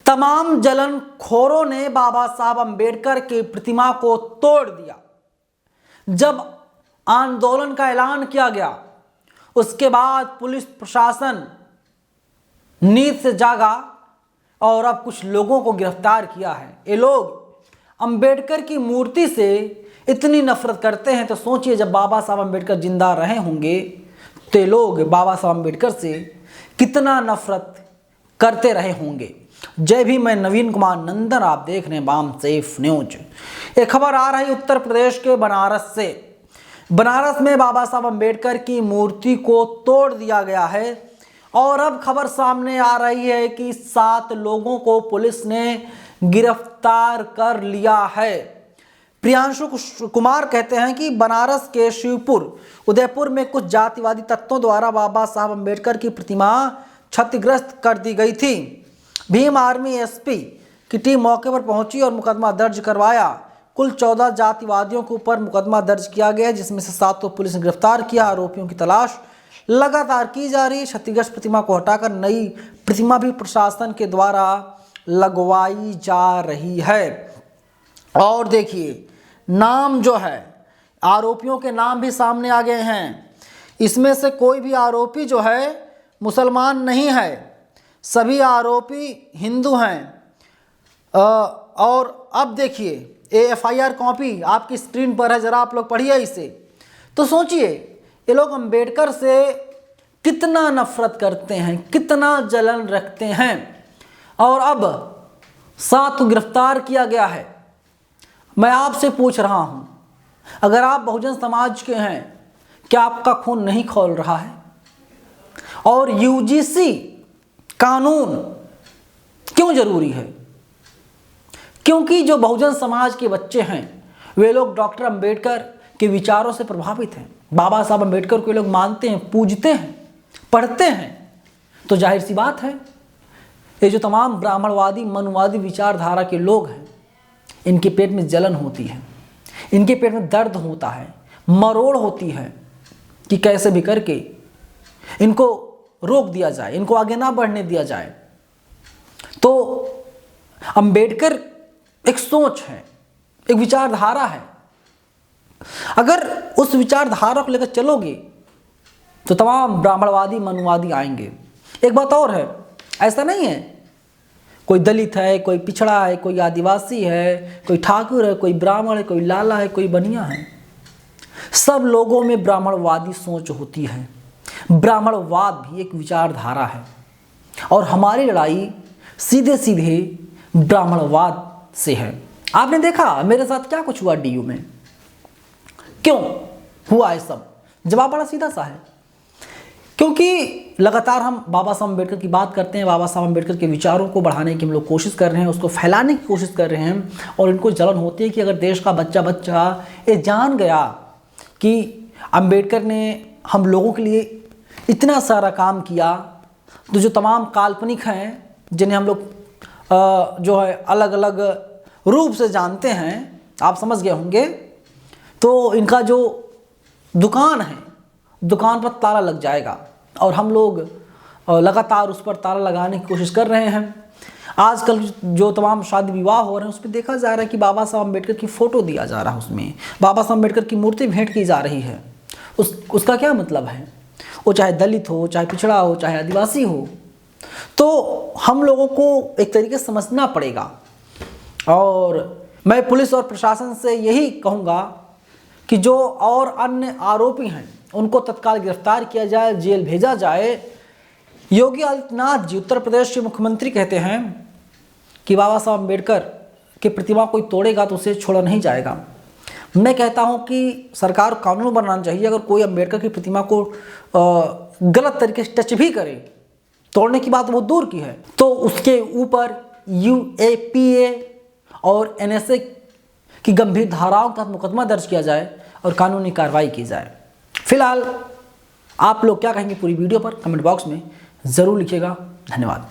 तमाम जलनखोरों ने बाबा साहब अंबेडकर की प्रतिमा को तोड़ दिया। जब आंदोलन का ऐलान किया गया उसके बाद पुलिस प्रशासन नींद से जागा और अब कुछ लोगों को गिरफ्तार किया है। ये लोग अंबेडकर की मूर्ति से इतनी नफरत करते हैं, तो सोचिए जब बाबा साहब अंबेडकर जिंदा रहे होंगे तो ये लोग बाबा साहब अंबेडकर से कितना नफरत करते रहे होंगे। जय भीम, मैं नवीन कुमार नंदन, आप देख रहे हैं बाम सेफ न्यूज। एक खबर आ रही उत्तर प्रदेश के बनारस से। बनारस में बाबा साहब अंबेडकर की मूर्ति को तोड़ दिया गया है और अब खबर सामने आ रही है कि 7 लोगों को पुलिस ने गिरफ्तार कर लिया है। प्रियांशु कुमार कहते हैं कि बनारस के शिवपुर उदयपुर में कुछ जातिवादी तत्वों द्वारा बाबा साहब अंबेडकर की प्रतिमा क्षतिग्रस्त कर दी गई थी। भीम आर्मी एसपी की टीम मौके पर पहुंची और मुकदमा दर्ज करवाया। कुल 14 जातिवादियों के ऊपर मुकदमा दर्ज किया गया, जिसमें से 7 को पुलिस ने गिरफ्तार किया। आरोपियों की तलाश लगातार की जा रही है। क्षतिग्रस्त प्रतिमा को हटाकर नई प्रतिमा भी प्रशासन के द्वारा लगवाई जा रही है। और देखिए नाम जो है, आरोपियों के नाम भी सामने आ गए हैं। इसमें से कोई भी आरोपी जो है मुसलमान नहीं है, सभी आरोपी हिंदू हैं। और अब देखिए ये FIR कॉपी आपकी स्क्रीन पर है, ज़रा आप लोग पढ़िए इसे। तो सोचिए ये लोग अंबेडकर से कितना नफरत करते हैं, कितना जलन रखते हैं। और अब 7 को गिरफ्तार किया गया है। मैं आपसे पूछ रहा हूं, अगर आप बहुजन समाज के हैं, क्या आपका खून नहीं खौल रहा है? और UGC कानून क्यों जरूरी है? क्योंकि जो बहुजन समाज के बच्चे हैं वे लोग डॉक्टर अंबेडकर के विचारों से प्रभावित हैं। बाबा साहब अंबेडकर को लोग मानते हैं, पूजते हैं, पढ़ते हैं। तो जाहिर सी बात है ये जो तमाम ब्राह्मणवादी मनुवादी विचारधारा के लोग हैं, इनके पेट में जलन होती है, इनके पेट में दर्द होता है, मरोड़ होती है कि कैसे भी करके इनको रोक दिया जाए, इनको आगे ना बढ़ने दिया जाए। तो अंबेडकर एक सोच है, एक विचारधारा है। अगर उस विचारधारा को लेकर चलोगे तो तमाम ब्राह्मणवादी मनुवादी आएंगे। एक बात और है, ऐसा नहीं है कोई दलित है, कोई पिछड़ा है, कोई आदिवासी है, कोई ठाकुर है, कोई ब्राह्मण है, कोई लाला है, कोई बनिया है। सब लोगों में ब्राह्मणवादी सोच होती है। ब्राह्मणवाद भी एक विचारधारा है और हमारी लड़ाई सीधे सीधे ब्राह्मणवाद से है। आपने देखा मेरे साथ क्या कुछ हुआ DU में, क्यों हुआ है सब? जवाब बड़ा सीधा सा है, क्योंकि लगातार हम बाबा साहब अम्बेडकर की बात करते हैं, बाबा साहब अम्बेडकर के विचारों को बढ़ाने की हम लोग कोशिश कर रहे हैं, उसको फैलाने की कोशिश कर रहे हैं। और इनको जलन होती है कि अगर देश का बच्चा ये जान गया कि अम्बेडकर ने हम लोगों के लिए इतना सारा काम किया, तो जो तमाम काल्पनिक हैं जिन्हें हम लोग जो है अलग अलग रूप से जानते हैं, आप समझ गए होंगे, तो इनका जो दुकान है, दुकान पर ताला लग जाएगा। और हम लोग लगातार उस पर ताला लगाने की कोशिश कर रहे हैं। आजकल जो तमाम शादी विवाह हो रहे हैं उस पर देखा जा रहा है कि बाबा साहब अम्बेडकर की फ़ोटो दिया जा रहा है, उसमें बाबा साहब अम्बेडकर की मूर्ति भेंट की जा रही है। उसका क्या मतलब है? वो चाहे दलित हो, चाहे पिछड़ा हो, चाहे आदिवासी हो, तो हम लोगों को एक तरीके से समझना पड़ेगा। और मैं पुलिस और प्रशासन से यही कहूँगा कि जो और अन्य आरोपी हैं उनको तत्काल गिरफ्तार किया जाए, जेल भेजा जाए। योगी आदित्यनाथ जी, उत्तर प्रदेश के मुख्यमंत्री, कहते हैं कि बाबा साहब अम्बेडकर की प्रतिमा कोई तोड़ेगा तो उसे छोड़ा नहीं जाएगा। मैं कहता हूं कि सरकार को कानून बनाना चाहिए, अगर कोई अम्बेडकर की प्रतिमा को गलत तरीके से टच भी करे, तोड़ने की बात बहुत दूर की है, तो उसके ऊपर UAPA और NSA की गंभीर धाराओं का मुकदमा दर्ज किया जाए और कानूनी कार्रवाई की जाए। फिलहाल आप लोग क्या कहेंगे पूरी वीडियो पर कमेंट बॉक्स में ज़रूर लिखिएगा। धन्यवाद।